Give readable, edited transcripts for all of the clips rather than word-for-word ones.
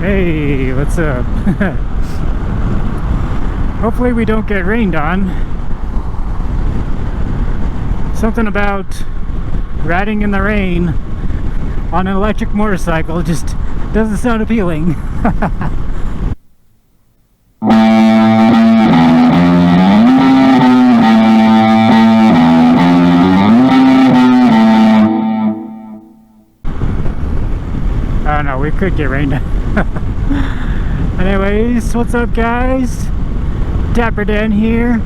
Hey, what's up? Hopefully we don't get rained on. Something about riding in the rain on an electric motorcycle just doesn't sound appealing. Oh no, we could get rained on. Anyways, what's up guys? DapperxDan here.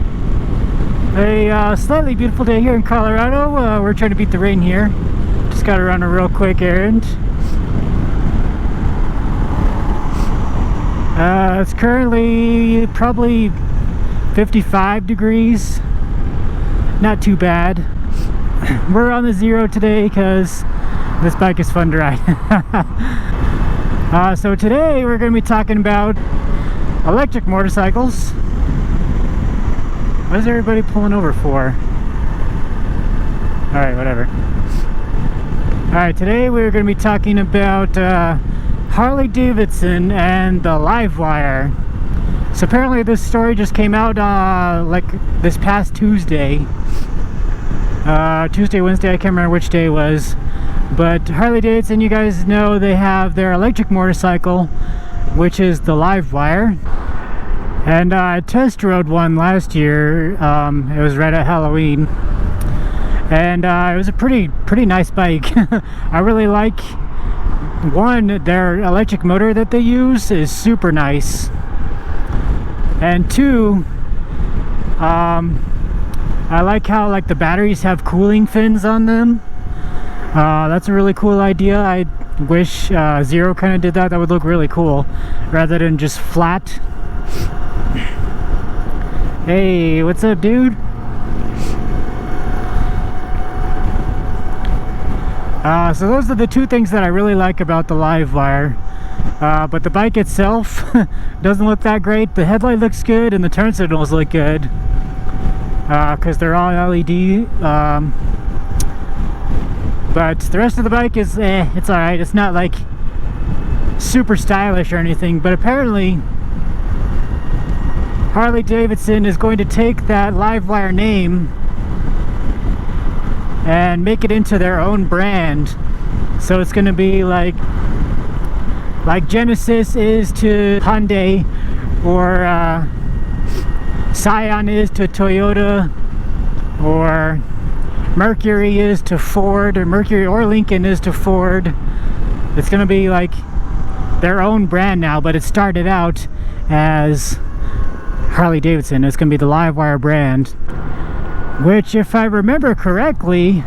A slightly beautiful day here in Colorado. We're trying to beat the rain here. Just gotta run a real quick errand. It's currently probably 55 degrees. Not too bad. We're on the zero today because this bike is fun to ride. So today we're going to be talking about electric motorcycles. What is everybody pulling over for? Alright, whatever. Alright, today we're going to be talking about Harley Davidson and the Livewire. So apparently this story just came out like this past Tuesday. Tuesday, Wednesday, I can't remember which day it was. But Harley Davidson, you guys know they have their electric motorcycle, which is the Livewire. And I test rode one last year. It was right at Halloween. And it was a pretty nice bike. I really like, one, their electric motor that they use is super nice. And two, I like how like the batteries have cooling fins on them. That's a really cool idea. I wish Zero kind of did that. That would look really cool rather than just flat. Hey, what's up, dude? So those are the two things that I really like about the Livewire. But the bike itself doesn't look that great. The headlight looks good and the turn signals look good because they're all LED. But the rest of the bike is it's alright. It's not like super stylish or anything, but apparently Harley Davidson is going to take that Livewire name and make it into their own brand. So it's going to be like Genesis is to Hyundai, or Scion is to Toyota, or Mercury is to Ford, or Mercury or Lincoln is to Ford. It's going to be like their own brand now, but it started out as Harley Davidson. It's going to be the Livewire brand, which, if I remember correctly,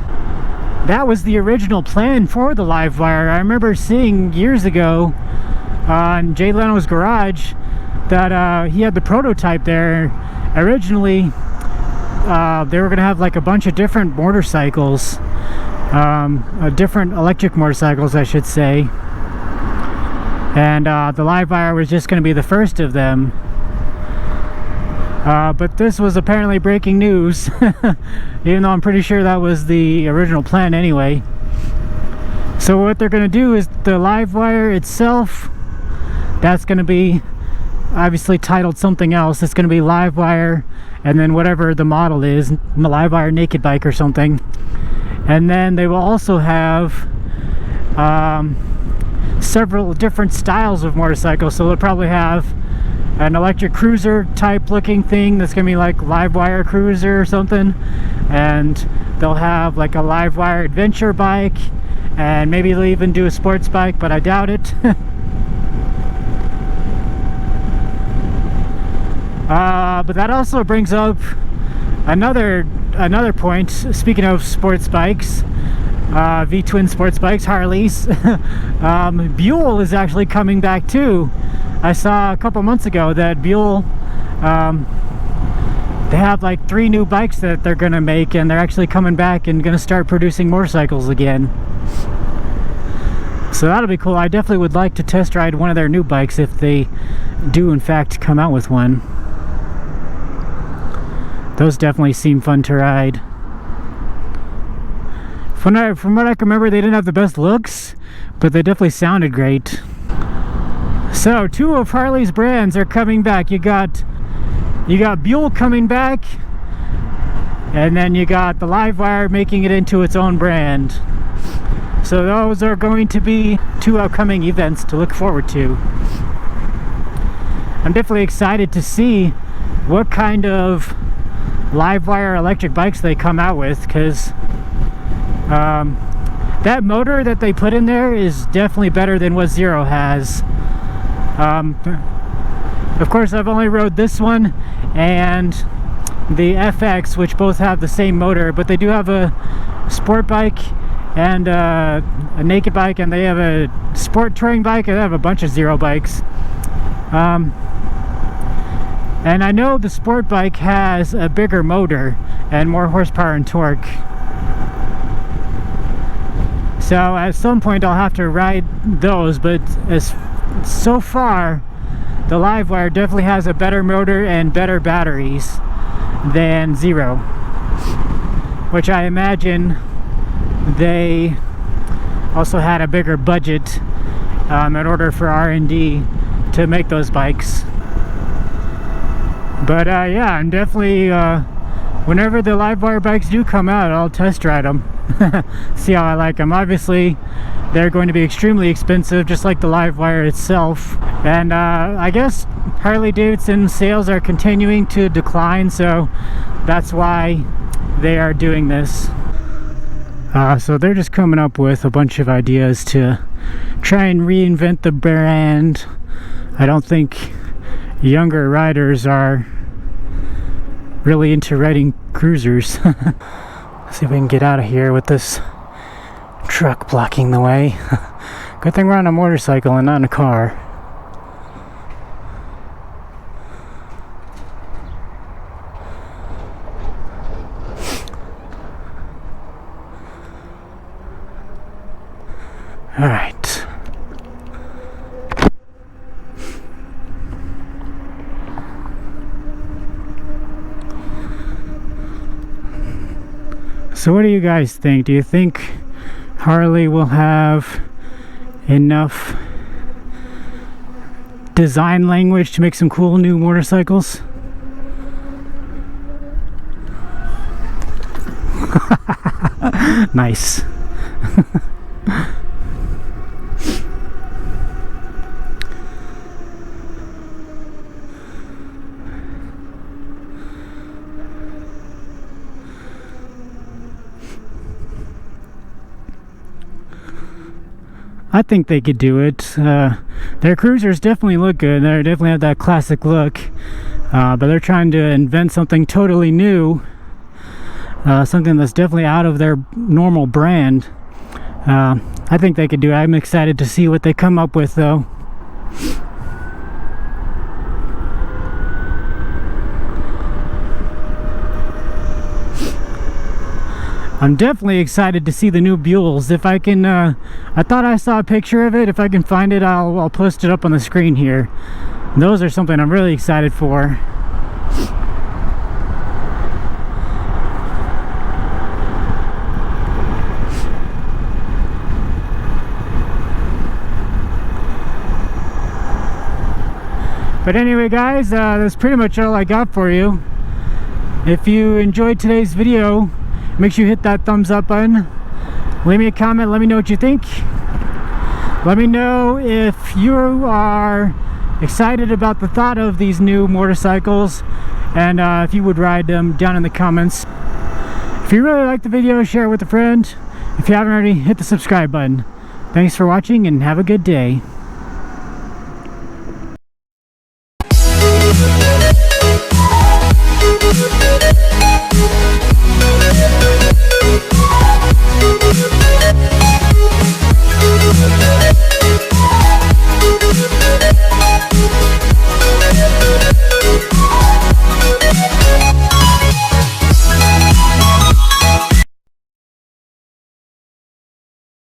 that was the original plan for the Livewire. I remember seeing years ago on Jay Leno's garage that he had the prototype there. Originally they were going to have like a bunch of different motorcycles, different electric motorcycles I should say, and the Livewire was just going to be the first of them. But this was apparently breaking news, even though I'm pretty sure that was the original plan anyway. So what they're going to do is the Livewire itself, that's going to be obviously titled something else. It's going to be Livewire, and then whatever the model is, Livewire Naked Bike or something. And then they will also have several different styles of motorcycles. So they'll probably have an electric cruiser type looking thing that's gonna be like Livewire Cruiser or something, and they'll have like a Livewire adventure bike, and maybe they'll even do a sports bike, but I doubt it. But that also brings up another point. Speaking of sports bikes, V-twin sports bikes, Harleys, Buell is actually coming back too. I saw a couple months ago that Buell, they have like 3 new bikes that they're gonna make, and they're actually coming back and gonna start producing motorcycles again. So that'll be cool. I definitely would like to test ride one of their new bikes if they do in fact come out with one. Those definitely seem fun to ride. From what I can remember, they didn't have the best looks, but they definitely sounded great. So 2 of Harley's brands are coming back. You got Buell coming back, and then you got the Livewire making it into its own brand. So those are going to be 2 upcoming events to look forward to. I'm definitely excited to see what kind of Livewire electric bikes they come out with, because that motor that they put in there is definitely better than what Zero has. Of course, I've only rode this one and the FX, which both have the same motor, but they do have a sport bike and a naked bike, and they have a sport touring bike, and they have a bunch of Zero bikes. And I know the sport bike has a bigger motor and more horsepower and torque. So at some point I'll have to ride those, but so far the Livewire definitely has a better motor and better batteries than Zero, which I imagine they also had a bigger budget in order for R&D to make those bikes. But yeah, I'm definitely whenever the Livewire bikes do come out, I'll test ride them. See how I like them. Obviously they're going to be extremely expensive, just like the Livewire itself, and I guess Harley-Davidson sales are continuing to decline, so that's why they are doing this. So they're just coming up with a bunch of ideas to try and reinvent the brand. I don't think younger riders are really into riding cruisers. Let's see if we can get out of here with this truck blocking the way. Good thing we're on a motorcycle and not in a car. All right. So what do you guys think? Do you think Harley will have enough design language to make some cool new motorcycles? Nice. I think they could do it. Their cruisers definitely look good. They definitely have that classic look, but they're trying to invent something totally new, something that's definitely out of their normal brand. I think they could do it. I'm excited to see what they come up with, though. I'm definitely excited to see the new Buells. If I can, I thought I saw a picture of it. If I can find it, I'll post it up on the screen here. Those are something I'm really excited for. But anyway, guys, that's pretty much all I got for you. If you enjoyed today's video, make sure you hit that thumbs up button. Leave me a comment. Let me know what you think. Let me know if you are excited about the thought of these new motorcycles, and if you would ride them down in the comments. If you really liked the video, share it with a friend. If you haven't already, hit the subscribe button. Thanks for watching and have a good day.